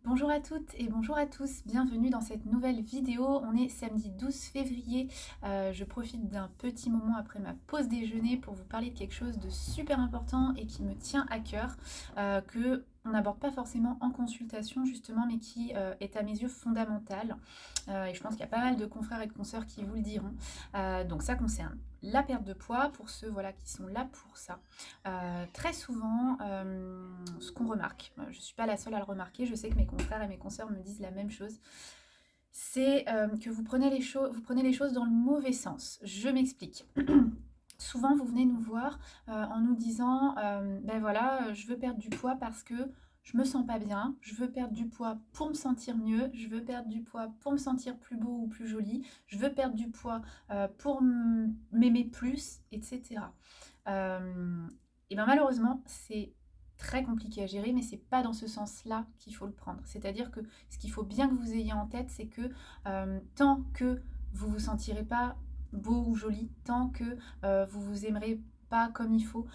Bonjour à toutes et bonjour à tous, bienvenue dans cette nouvelle vidéo. On est samedi 12 février, je profite d'un petit moment après ma pause déjeuner pour vous parler de quelque chose de super important et qui me tient à cœur, que on n'aborde pas forcément en consultation justement, mais qui est à mes yeux fondamental. Et je pense qu'il y a pas mal de confrères et de consoeurs qui vous le diront. Donc ça concerne la perte de poids, pour ceux voilà, qui sont là pour ça. Très souvent, ce qu'on remarque, je ne suis pas la seule à le remarquer, je sais que mes confrères et mes consoeurs me disent la même chose, c'est que vous prenez les choses dans le mauvais sens. Je m'explique. Souvent, vous venez nous voir en nous disant ben voilà, je veux perdre du poids parce que je me sens pas bien, je veux perdre du poids pour me sentir mieux, je veux perdre du poids pour me sentir plus beau ou plus joli, je veux perdre du poids pour m'aimer plus, etc. Et bien malheureusement, c'est très compliqué à gérer, mais c'est pas dans ce sens-là qu'il faut le prendre. C'est-à-dire que ce qu'il faut bien que vous ayez en tête, c'est que tant que vous vous sentirez pas beau ou joli, tant que vous vous aimerez pas comme il faut,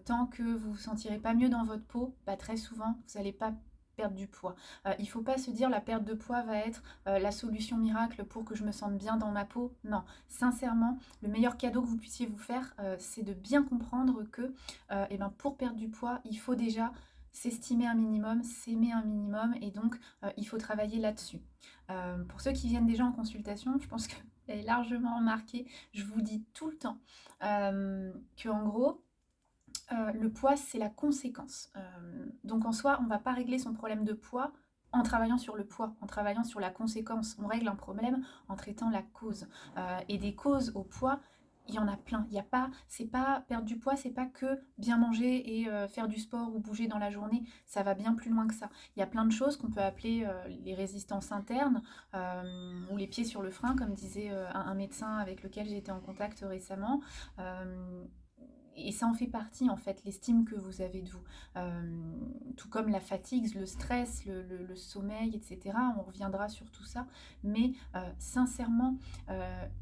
tant que vous vous sentirez pas mieux dans votre peau, bah, très souvent, vous n'allez pas perdre du poids. Il faut pas se dire la perte de poids va être la solution miracle pour que je me sente bien dans ma peau. Non, sincèrement, le meilleur cadeau que vous puissiez vous faire, c'est de bien comprendre que eh ben, pour perdre du poids, il faut déjà s'estimer un minimum, s'aimer un minimum, et donc il faut travailler là-dessus. Pour ceux qui viennent déjà en consultation, je pense que vous avez largement remarqué, je vous dis tout le temps que en gros, le poids, c'est la conséquence. Donc en soi, on ne va pas régler son problème de poids en travaillant sur le poids, en travaillant sur la conséquence. On règle un problème en traitant la cause. Et des causes au poids, il y en a plein. Il y a pas, c'est pas perdre du poids, c'est pas que bien manger et faire du sport ou bouger dans la journée. Ça va bien plus loin que ça. Il y a plein de choses qu'on peut appeler les résistances internes ou les pieds sur le frein, comme disait un médecin avec lequel j'ai été en contact récemment. Et ça en fait partie, en fait, l'estime que vous avez de vous. Tout comme la fatigue, le stress, le sommeil, etc. On reviendra sur tout ça. Mais sincèrement,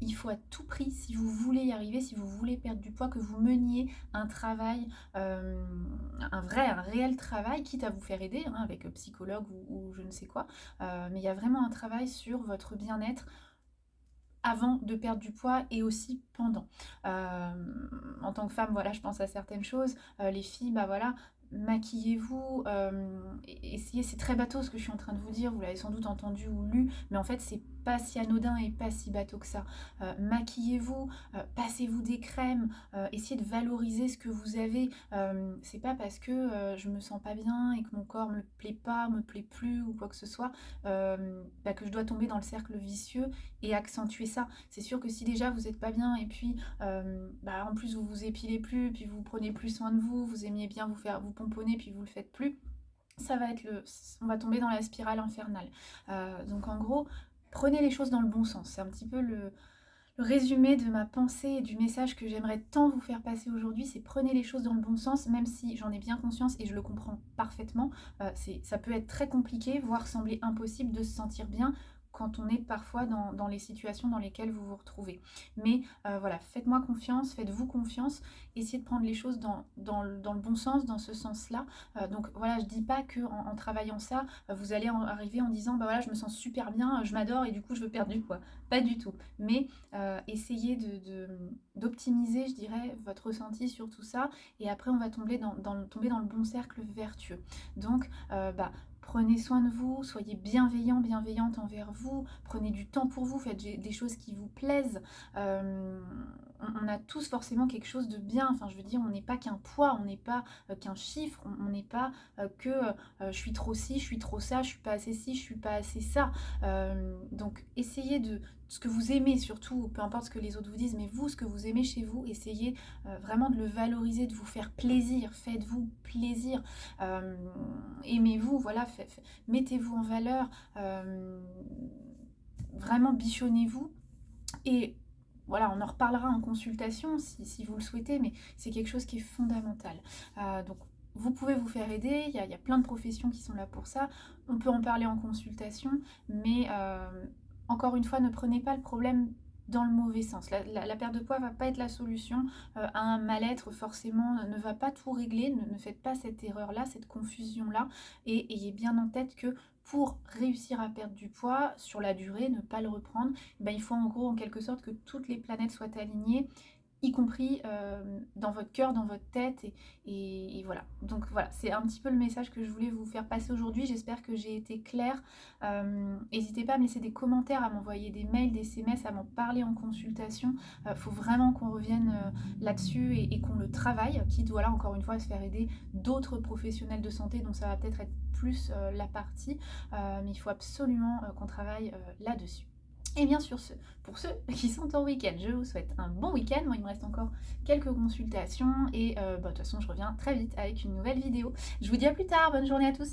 il faut à tout prix, si vous voulez y arriver, si vous voulez perdre du poids, que vous meniez un travail, un réel travail, quitte à vous faire aider hein, avec un psychologue ou je ne sais quoi. Mais il y a vraiment un travail sur votre bien-être avant de perdre du poids et aussi pendant. En tant que femme, voilà, je pense à certaines choses. Les filles, bah voilà, maquillez-vous, essayez, c'est très bateau ce que je suis en train de vous dire, vous l'avez sans doute entendu ou lu, mais en fait c'est pas si anodin et pas si bateau que ça. Maquillez-vous, passez-vous des crèmes, essayez de valoriser ce que vous avez. C'est pas parce que je me sens pas bien et que mon corps me plaît pas, me plaît plus ou quoi que ce soit, bah, que je dois tomber dans le cercle vicieux et accentuer ça. C'est sûr que si déjà vous n'êtes pas bien et puis bah, en plus vous vous épilez plus, puis vous prenez plus soin de vous, vous aimiez bien vous pomponner puis vous le faites plus, ça va être on va tomber dans la spirale infernale. Donc en gros, prenez les choses dans le bon sens. C'est un petit peu le résumé de ma pensée et du message que j'aimerais tant vous faire passer aujourd'hui, c'est prenez les choses dans le bon sens, même si j'en ai bien conscience et je le comprends parfaitement. Ça peut être très compliqué, voire sembler impossible de se sentir bien quand on est parfois dans les situations dans lesquelles vous vous retrouvez. Mais voilà, faites-moi confiance, faites-vous confiance, essayez de prendre les choses dans le bon sens, dans ce sens-là. Donc voilà, je dis pas que en travaillant ça, vous allez arriver en disant bah voilà, je me sens super bien, je m'adore et du coup je veux perdre du poids. Pas du tout. Mais essayez d'optimiser, je dirais, votre ressenti sur tout ça. Et après, on va tomber tomber dans le bon cercle vertueux. Donc, bah, prenez soin de vous, soyez bienveillant, bienveillante envers vous, prenez du temps pour vous, faites des choses qui vous plaisent. On a tous forcément quelque chose de bien, enfin je veux dire, on n'est pas qu'un poids, on n'est pas qu'un chiffre, on n'est pas que je suis trop ci, je suis trop ça, je suis pas assez ci, je suis pas assez ça. Donc essayez de ce que vous aimez surtout, peu importe ce que les autres vous disent, mais vous, ce que vous aimez chez vous, essayez vraiment de le valoriser, de vous faire plaisir, faites-vous plaisir, aimez-vous, voilà, mettez-vous en valeur, vraiment bichonnez-vous et voilà, on en reparlera en consultation si vous le souhaitez, mais c'est quelque chose qui est fondamental. Donc vous pouvez vous faire aider, il y a plein de professions qui sont là pour ça, on peut en parler en consultation, mais encore une fois, ne prenez pas le problème dans le mauvais sens. La perte de poids va pas être la solution à un mal-être forcément, ne va pas tout régler. Ne faites pas cette erreur-là, cette confusion-là, et ayez bien en tête que pour réussir à perdre du poids sur la durée, ne pas le reprendre, ben, il faut en gros en quelque sorte que toutes les planètes soient alignées, y compris dans votre cœur, dans votre tête, et voilà. Donc voilà, c'est un petit peu le message que je voulais vous faire passer aujourd'hui. J'espère que j'ai été claire. N'hésitez pas à me laisser des commentaires, à m'envoyer des mails, des SMS, à m'en parler en consultation. Faut vraiment qu'on revienne là-dessus et qu'on le travaille, quitte voilà encore une fois à se faire aider d'autres professionnels de santé, donc ça va peut-être être plus la partie, mais il faut absolument qu'on travaille là-dessus. Et bien sur ce, pour ceux qui sont en week-end, je vous souhaite un bon week-end. Moi, il me reste encore quelques consultations et de toute façon, je reviens très vite avec une nouvelle vidéo. Je vous dis à plus tard, bonne journée à tous.